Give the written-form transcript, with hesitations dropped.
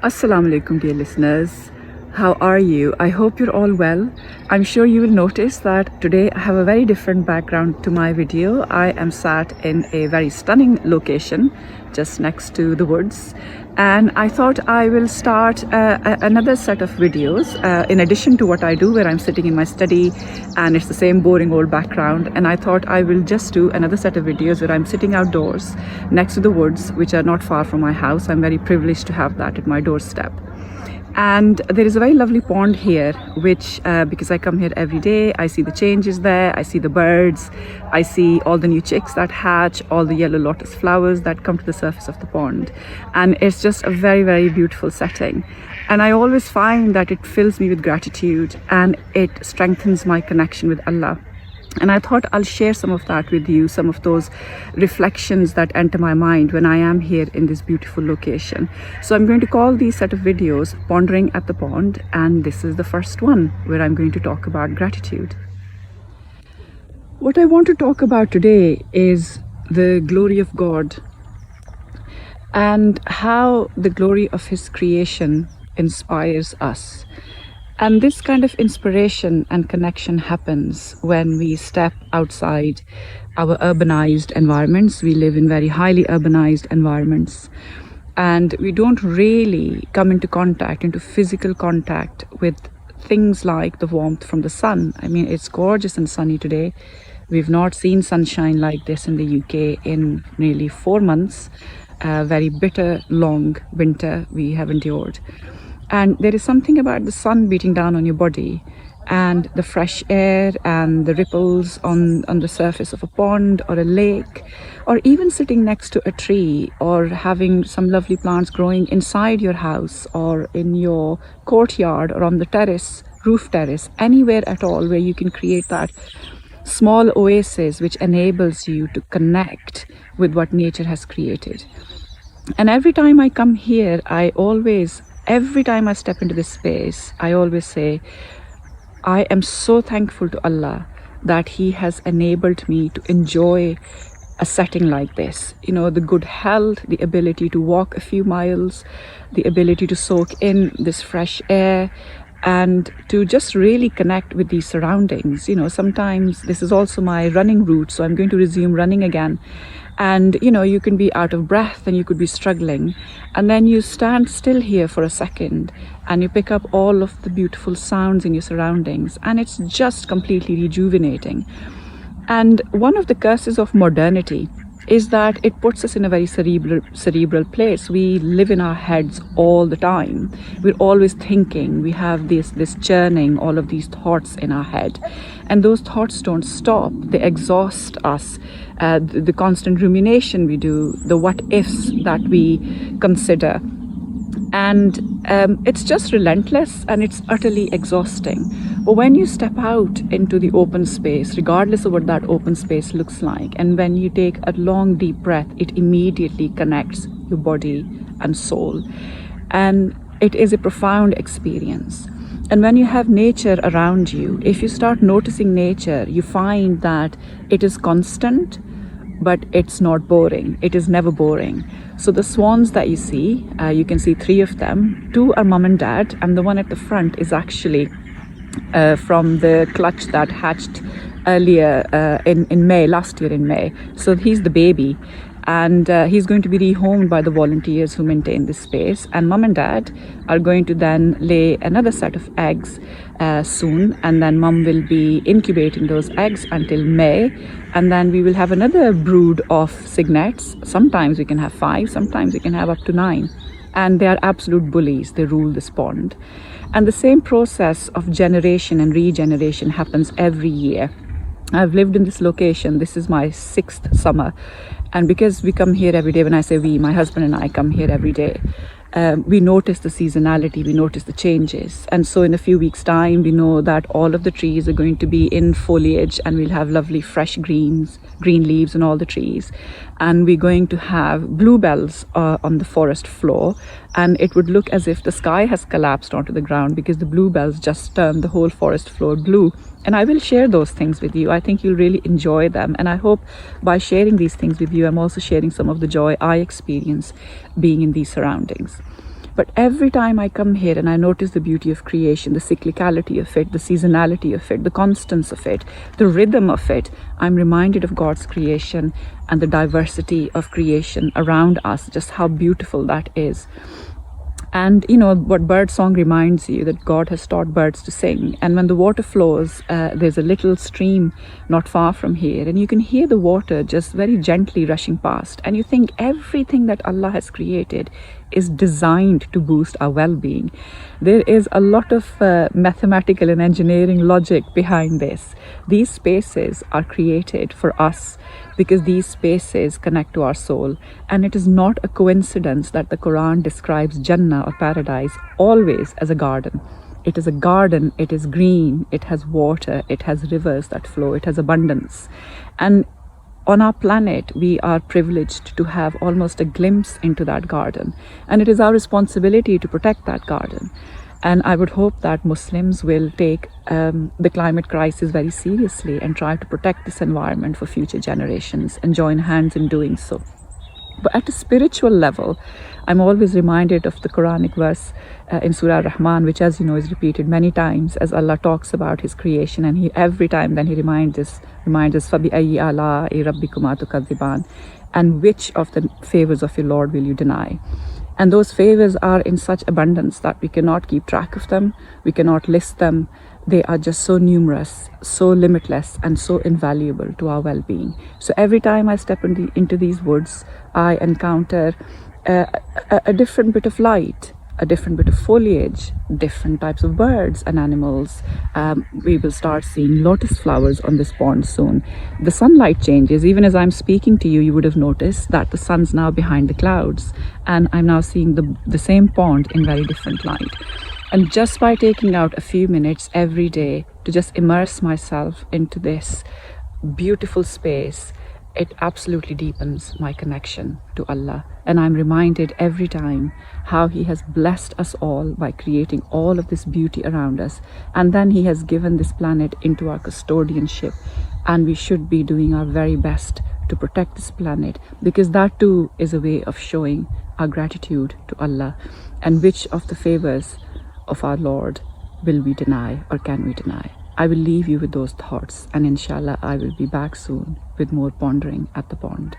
Assalamu alaikum, dear listeners. How are you? I hope you're all well. I'm sure you will notice that today I have a very different background to my video. I am sat in a very stunning location just next to the woods, and I thought I will start another set of videos in addition to what I do, where I'm sitting in my study and it's the same boring old background. And I thought I will just do another set of videos where I'm sitting outdoors next to the woods, which are not far from my house. I'm very privileged to have that at my doorstep. And there is a very lovely pond here, which because I come here every day, I see the changes there, I see the birds, I see all the new chicks that hatch, all the yellow lotus flowers that come to the surface of the pond. And it's just a very, very beautiful setting. And I always find that it fills me with gratitude and it strengthens my connection with Allah. And I thought I'll share some of that with you, some of those reflections that enter my mind when I am here in this beautiful location. So I'm going to call these set of videos Pondering at the Pond, and this is the first one where I'm going to talk about gratitude. What I want to talk about today is the glory of God and how the glory of His creation inspires us. And this kind of inspiration and connection happens when we step outside our urbanized environments. We live in very highly urbanized environments, and we don't really come into physical contact with things like the warmth from the sun. I mean, it's gorgeous and sunny today. We've not seen sunshine like this in the UK in nearly 4 months. A very bitter, long winter we have endured. And there is something about the sun beating down on your body and the fresh air and the ripples on the surface of a pond or a lake, or even sitting next to a tree or having some lovely plants growing inside your house or in your courtyard or on the terrace, roof terrace, anywhere at all where you can create that small oasis which enables you to connect with what nature has created. And every time I come here, every time I step into this space, I always say, I am so thankful to Allah that He has enabled me to enjoy a setting like this. You know, the good health, the ability to walk a few miles, the ability to soak in this fresh air, and to just really connect with these surroundings. You know, sometimes this is also my running route, so I'm going to resume running again. And you know, you can be out of breath and you could be struggling, and then you stand still here for a second and you pick up all of the beautiful sounds in your surroundings, and it's just completely rejuvenating. And one of the curses of modernity is that it puts us in a very cerebral place. We live in our heads all the time. We're always thinking. We have this churning, all of these thoughts in our head, and those thoughts don't stop. They exhaust us. The constant rumination we do, the what ifs that we consider, and it's just relentless and it's utterly exhausting. But when you step out into the open space, regardless of what that open space looks like, and when you take a long deep breath, it immediately connects your body and soul, and it is a profound experience. And when you have nature around you, if you start noticing nature, you find that it is constant, but it's not boring. It is never boring. So the swans that you see, you can see 3 of them. 2 are mom and dad, and the one at the front is actually from the clutch that hatched earlier in May, last year in May. So he's the baby, and he's going to be rehomed by the volunteers who maintain this space. And mom and dad are going to then lay another set of eggs soon, and then mom will be incubating those eggs until May, and then we will have another brood of cygnets. Sometimes we can have 5, sometimes we can have up to 9, and they are absolute bullies. They rule this pond, and the same process of generation and regeneration happens every year. I've lived in this location. This is my 6th summer, and because we come here every day, when I say we, my husband and I come here every day, we notice the seasonality, we notice the changes. And so in a few weeks' time, we know that all of the trees are going to be in foliage, and we'll have lovely fresh green leaves on all the trees. And we're going to have bluebells on the forest floor, and it would look as if the sky has collapsed onto the ground because the bluebells just turned the whole forest floor blue. And I will share those things with you. I think you'll really enjoy them, and I hope by sharing these things with you, I'm also sharing some of the joy I experience being in these surroundings. But every time I come here and I notice the beauty of creation, the cyclicality of it, the seasonality of it, the constance of it, the rhythm of it, I'm reminded of God's creation and the diversity of creation around us, just how beautiful that is. And you know what bird song reminds you, that God has taught birds to sing. And when the water flows, there's a little stream not far from here, and you can hear the water just very gently rushing past, and you think everything that Allah has created is designed to boost our well-being. There is a lot of mathematical and engineering logic behind this. These spaces are created for us because these spaces connect to our soul. And it is not a coincidence that the Quran describes Jannah or paradise always as a garden. It is a garden, it is green, it has water, it has rivers that flow, it has abundance. And on our planet, we are privileged to have almost a glimpse into that garden. And it is our responsibility to protect that garden. And I would hope that Muslims will take the climate crisis very seriously and try to protect this environment for future generations and join hands in doing so. But at a spiritual level, I'm always reminded of the Quranic verse in Surah Rahman, which, as you know, is repeated many times as Allah talks about His creation. And every time then He reminds us, فَبِأَيِّ آلَاءِ رَبِّكُمَا تُكَذِّبَانِ, and which of the favors of your Lord will you deny? And those favors are in such abundance that we cannot keep track of them, we cannot list them. They are just so numerous, so limitless, and so invaluable to our well-being. So every time I step into these woods, I encounter a different bit of light, a different bit of foliage, different types of birds and animals. We will start seeing lotus flowers on this pond soon. The sunlight changes. Even as I'm speaking to you, you would have noticed that the sun's now behind the clouds, and I'm now seeing the same pond in very different light. And just by taking out a few minutes every day to just immerse myself into this beautiful space, it absolutely deepens my connection to Allah. And I'm reminded every time how He has blessed us all by creating all of this beauty around us. And then He has given this planet into our custodianship. And we should be doing our very best to protect this planet, because that too is a way of showing our gratitude to Allah. And which of the favors of our Lord will we deny, or can we deny? I will leave you with those thoughts, and inshallah I will be back soon with more pondering at the pond.